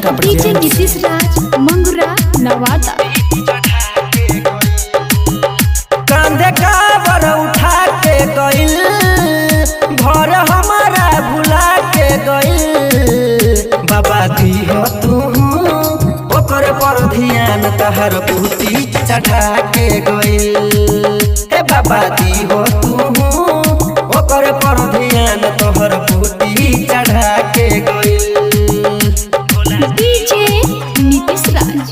Darbhanga DJ Nitish राज मंगुरा नवादा। कांधे काबर उठा के गइल घर हमारा भुला के गइल। बाबा दी हो तू ओकर पर ध्यान तहर पूती चढ़ा के गइल। हे बाबा दी हो तू ओकर पर ध्यान तोहर पूती चढ़ा के गइल। डीजे नीतीश राज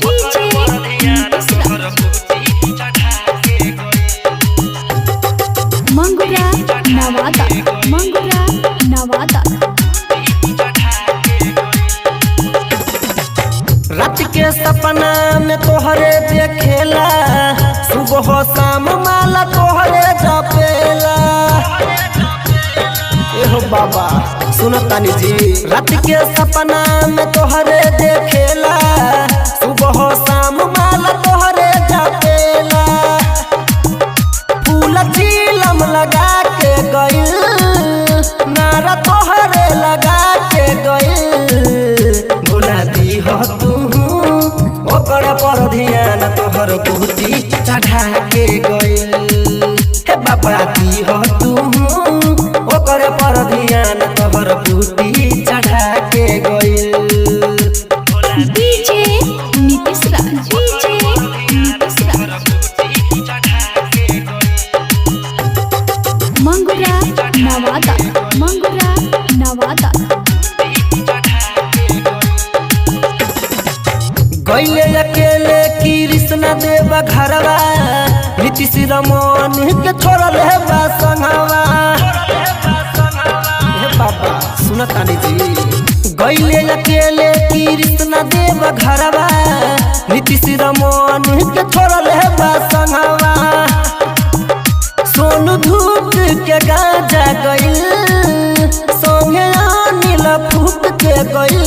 मंगुरा नवादा मंगुरा नवादा। रात के सपना में तोहरे देखेला सुबह शाम माला तोहरे जपेला। एहो बाबा सुनो तानी जी, रात के सपना में तोहरे देखेला सुबह शाम माला तोहरे जपेला। फूल चीलम लगा के गइल नारा तोहरे लगा के गइल। भुला दी हो तू ओकर पर ध्यान तोहर पूती चढ़ा के गइल। हे बाबा दी हो तू ओकर पर ध्यान तोहर पूती चढ़ा के गइल। डीजे नीतीश राज मंगुरा नवादा मंगुरा नवादा। गइले अकेले कृष्ण देव घरवा नीतीश रमन के छोड़ल है संगवा। हे बाबा सुनो तानी जी, गइले अकेले कृष्ण देव घरवा नीतीश रमन के छोड़ल है संगवा। सोनू धूप के गाजा गइल सोंगे अनिल फूक के गइल।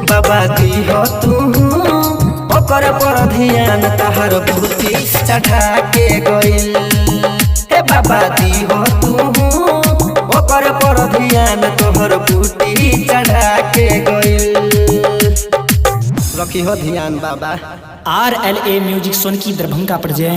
बाबा दी हो तू ओकर पर ध्यान तहर पूती चढ़ा के गइल। हे बाबा दी हो तू ओकर पर ध्यान तोहर पूती चढ़ा के गइल। रखी हो ध्यान बाबा। RLA music Sonki Darbhanga present.